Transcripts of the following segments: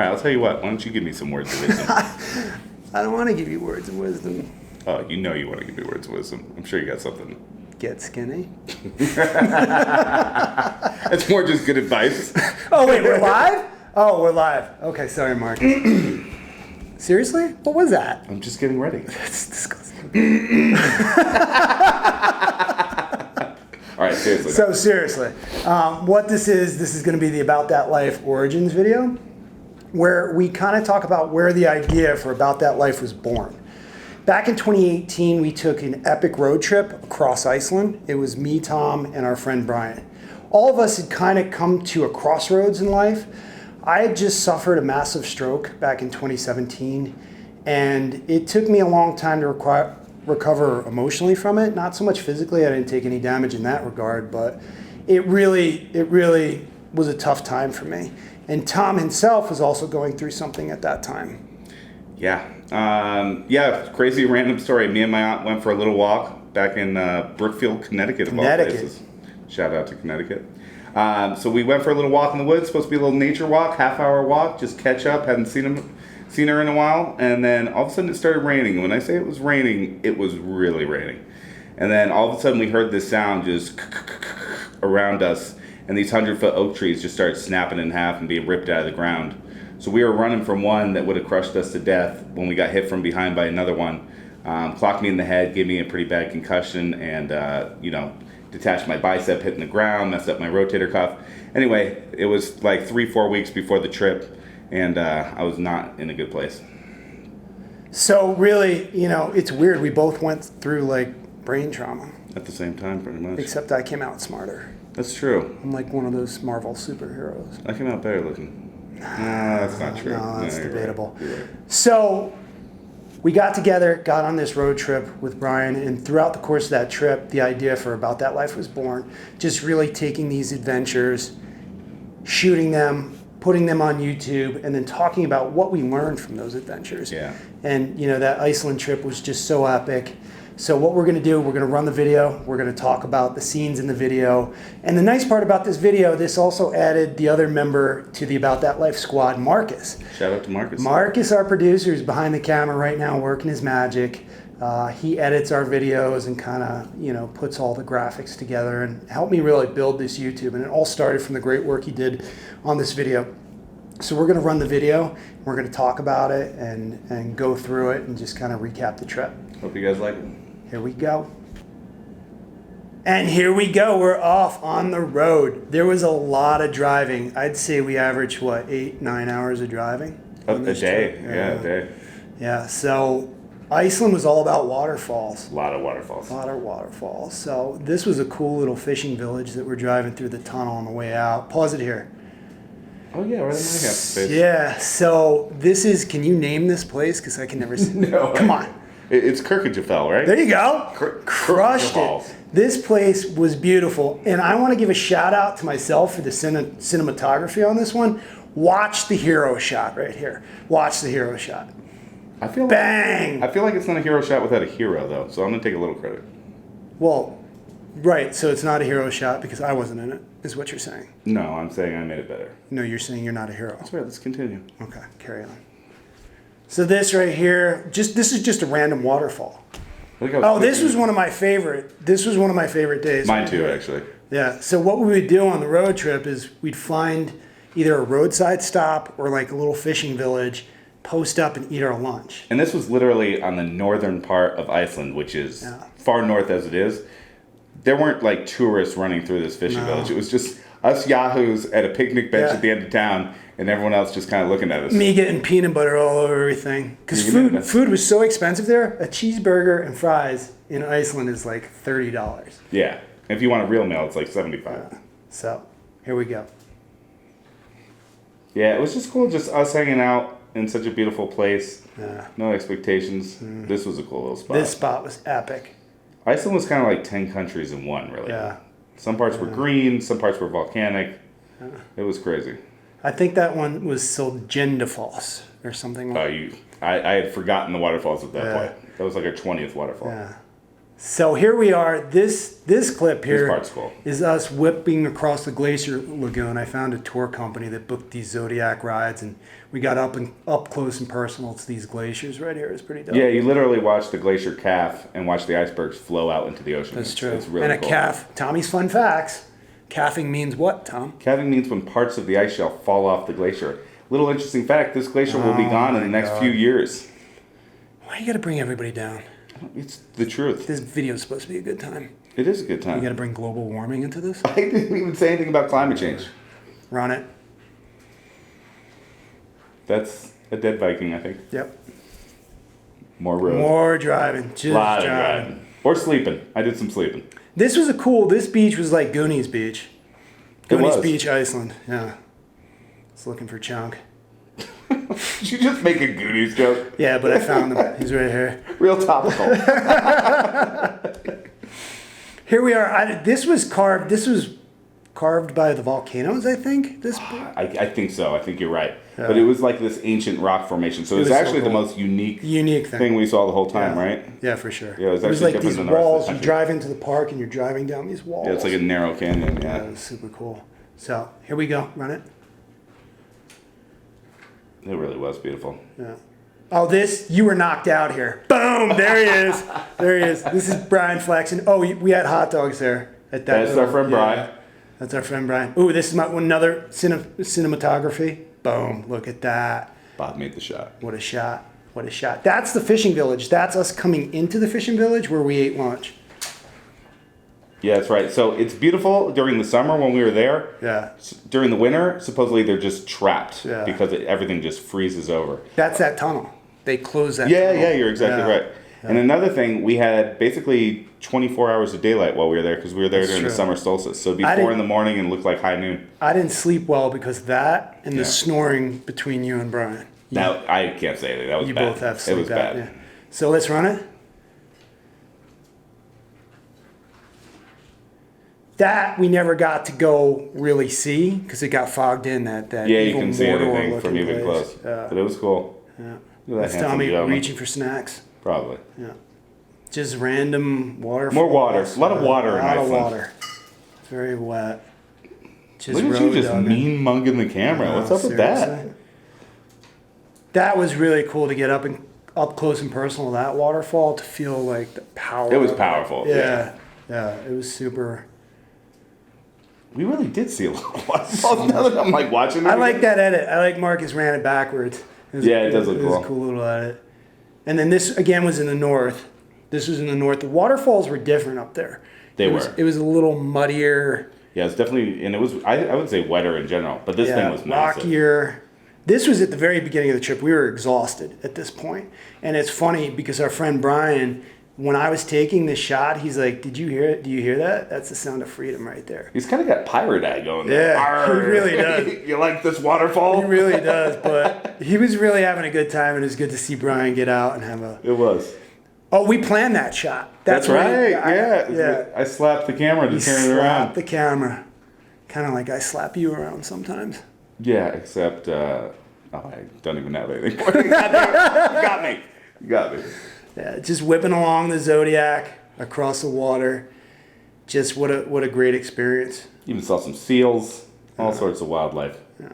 right, I'll tell you what. Why don't you give me some words of wisdom? I don't want to give you words of wisdom. Oh, you know you want to give me words of wisdom. I'm sure you got something. Get skinny. It's more just good advice. Oh, wait, we're live? Oh, we're live. Okay, sorry, Mark. Seriously? What was that? I'm just getting ready. That's disgusting. All right, seriously. So seriously, what this is going to be the About That Life Origins video, where we kind of talk about where the idea for About That Life was born. Back in 2018, we took an epic road trip across Iceland. It was me, Tom, and our friend Brian. All of us had kind of come to a crossroads in life. I had just suffered a massive stroke back in 2017, and it took me a long time to recover emotionally from it. Not so much physically, I didn't take any damage in that regard, but it really was a tough time for me. And Tom himself was also going through something at that time. Yeah. Crazy random story. Me and my aunt went for a little walk back in Brookfield, Connecticut. Of all places. Shout out to Connecticut. So we went for a little walk in the woods. Supposed to be a little nature walk, half-hour walk, just catch up. Hadn't seen her in a while. And then all of a sudden it started raining. And when I say it was raining, it was really raining. And then all of a sudden we heard this sound just around us. And these 100-foot oak trees just started snapping in half and being ripped out of the ground. So we were running from one that would have crushed us to death when we got hit from behind by another one. Clocked me in the head, gave me a pretty bad concussion, and detached my bicep, hitting the ground, messed up my rotator cuff. Anyway, it was like 3-4 weeks before the trip, and I was not in a good place. So really, it's weird. We both went through like brain trauma. At the same time, pretty much. Except I came out smarter. That's true. I'm like one of those Marvel superheroes. I came out better looking. No, that's not true. No, that's debatable. You're right. So we got together, got on this road trip with Brian, and throughout the course of that trip, the idea for About That Life was born. Just really taking these adventures, shooting them, putting them on YouTube, and then talking about what we learned from those adventures. Yeah. And that Iceland trip was just so epic. So what we're going to do, we're going to run the video. We're going to talk about the scenes in the video. And the nice part about this video, this also added the other member to the About That Life squad, Marcus. Shout out to Marcus. Marcus, our producer, is behind the camera right now working his magic. He edits our videos and kind of, puts all the graphics together and helped me really build this YouTube. And it all started from the great work he did on this video. So we're going to run the video. We're going to talk about it and go through it and just kind of recap the trip. Hope you guys like it. Here we go. And here we go. We're off on the road. There was a lot of driving. I'd say we averaged, 8-9 hours of driving? A day. Yeah, a day. Yeah, so Iceland was all about waterfalls. A lot of waterfalls. A lot of waterfalls. So this was a cool little fishing village that we're driving through the tunnel on the way out. Pause it here. Oh, yeah, right in my space. Yeah, so this is, can you name this place? Because I can never see. No. Come on. It's Kirkjufell, right? There you go. Crushed it. This place was beautiful. And I want to give a shout out to myself for the cinematography on this one. Watch the hero shot right here. Watch the hero shot. Bang! I feel like it's not a hero shot without a hero, though. So I'm going to take a little credit. Well, right. So it's not a hero shot because I wasn't in it, is what you're saying. No, I'm saying I made it better. No, you're saying you're not a hero. That's right. Let's continue. Okay, carry on. So this right here, this is just a random waterfall. This was one of my favorite. This was one of my favorite days. Mine too, actually. Yeah. So what we would do on the road trip is we'd find either a roadside stop or like a little fishing village, post up and eat our lunch. And this was literally on the northern part of Iceland, which is far north as it is. There weren't like tourists running through this fishing village. It was just us yahoos at a picnic bench at the end of town, and everyone else just kind of looking at us. Me getting peanut butter all over everything. Because food was so expensive there. A cheeseburger and fries in Iceland is like $30. Yeah. If you want a real meal, it's like $75. So, here we go. Yeah, it was just cool just us hanging out in such a beautiful place. Yeah. No expectations. This was a cool little spot. This spot was epic. Iceland was kind of like 10 countries in one, really. Yeah. Some parts were green, some parts were volcanic. It was crazy. I think that one was Solgendafoss or something like that. I had forgotten the waterfalls at that point. That was like our 20th waterfall. Yeah. So here we are. This clip This here part's cool. is us whipping across the Glacier Lagoon. I found a tour company that booked these Zodiac rides, and we got up close and personal to these glaciers right here. It's pretty dope. Yeah, you literally watch the glacier calf and watch the icebergs flow out into the ocean. That's true. It's really and cool. calf. Tommy's fun facts. Calving means what, Tom? Calving means when parts of the ice shelf fall off the glacier. Little interesting fact, this glacier will be gone in the next few years. Why you got to bring everybody down? It's the truth. This video is supposed to be a good time. It is a good time. You got to bring global warming into this? I didn't even say anything about climate change. Run it. That's a dead Viking, I think. Yep. More road. More driving. Just Lot of driving. driving. Or sleeping. I did some sleeping. This beach was like Goonies Beach. Goonies Beach, Iceland. Yeah. It's looking for Chunk. Did you just make a Goonies joke? Yeah, but I found him. He's right here. Real topical. Here we are. This was carved by the volcanoes, I think. I think so. I think you're right. Yeah. But it was like this ancient rock formation. So it was actually the most unique thing we saw the whole time, right? Yeah, for sure. Yeah, it was like different these than the rest of the walls. You country. drive into the park and you're driving down these walls. Yeah, it's like a narrow canyon, Yeah, it was super cool. So here we go. Run it. It really was beautiful. Yeah. Oh, you were knocked out here. Boom! There he is. There he is. This is Brian flexing. Oh, we had hot dogs there. That's our friend Brian. That's our friend Brian. Ooh, this is another cinematography. Boom! Look at that. Bob made the shot. What a shot! What a shot! That's the fishing village. That's us coming into the fishing village where we ate lunch. Yeah, that's right. So it's beautiful during the summer when we were there. Yeah. During the winter, supposedly they're just trapped because everything just freezes over. That's that tunnel. They close that tunnel. tunnel. Yeah, you're exactly right. Yeah. And another thing, we had basically 24 hours of daylight while we were there because we were there during the summer solstice. So it'd be 4 in the morning and looked like high noon. I didn't sleep well because of that and the snoring between you and Brian. Now, I can't say anything. That was bad. You both have sleep. It was bad. Yeah. So let's run it. That we never got to go really see because it got fogged in. That yeah, you can see anything from even close. But it was cool. Yeah. That's Tommy reaching for snacks. Probably. Yeah. Just random water. More water. A lot of water in Iceland. A lot of water. Very wet. Just look at you just mean mugging the camera. What's up with that? That was really cool to get up close and personal with that waterfall to feel like the power. It was powerful. Yeah. It was super. We really did see a lot of waterfalls. Now that I'm like watching it. I like that edit. I like Marcus ran it backwards. It does look cool. It was a cool little edit. And then this again was in the north. This was in the north. The waterfalls were different up there. They were. It was a little muddier. Yeah, it's definitely, and it was, I would say wetter in general, but this thing was massive. Rockier. This was at the very beginning of the trip. We were exhausted at this point. And it's funny because our friend Brian, when I was taking this shot, he's like, "Did you hear it? Do you hear that? That's the sound of freedom right there." He's kind of got pirate eye going there. Yeah, he really does. You like this waterfall? He really does, but he was really having a good time, and it was good to see Brian get out and have a... It was. Oh, we planned that shot. That's right, yeah. I slapped the camera to turn it around. Slapped the camera. Kind of like I slap you around sometimes. Yeah, except, I don't even have anything for you. You got me. You got me. Yeah, just whipping along the Zodiac across the water. Just what a great experience. Even saw some seals, all sorts of wildlife. Yeah.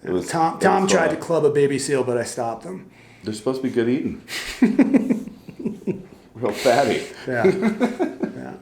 It was Tom tried to club a baby seal, but I stopped him. They're supposed to be good eating. Real fatty. Yeah.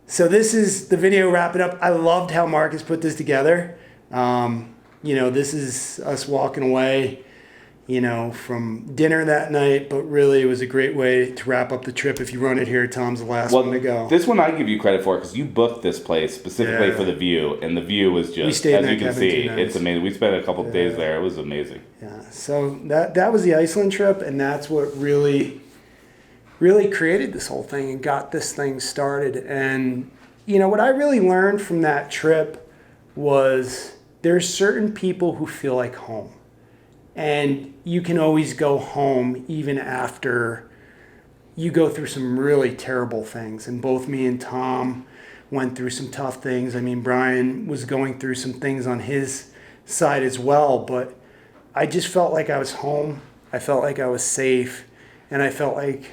So this is the video wrapping up. I loved how Marcus put this together. This is us walking away, from dinner that night, but really it was a great way to wrap up the trip. If you run it here, Tom's the last one to go. This one I give you credit for because you booked this place specifically for the view, and the view was just, as you can see, it's amazing. We spent a couple of days there. It was amazing. Yeah, so that was the Iceland trip, and that's what really created this whole thing and got this thing started. And, what I really learned from that trip was there's certain people who feel like home. And you can always go home even after you go through some really terrible things. And both me and Tom went through some tough things. I mean, Brian was going through some things on his side as well. But I just felt like I was home. I felt like I was safe. And I felt like,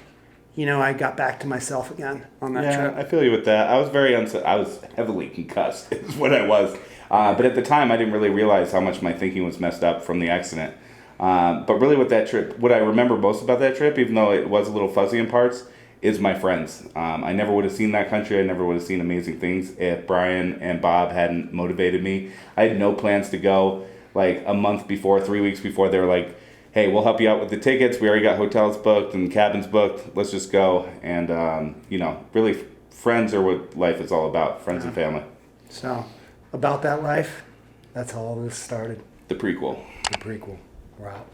I got back to myself again on that Yeah, trip. I feel you with that. I was I was heavily concussed, is what I was. But at the time, I didn't really realize how much my thinking was messed up from the accident. But really, with that trip, what I remember most about that trip, even though it was a little fuzzy in parts, is my friends. I never would have seen that country. I never would have seen amazing things if Brian and Bob hadn't motivated me. I had no plans to go. Like a month before, 3 weeks before, they were like, hey, we'll help you out with the tickets. We already got hotels booked and cabins booked. Let's just go. And, really, friends are what life is all about, friends and family. So, about that life, that's how all this started. The prequel. The prequel. We're out.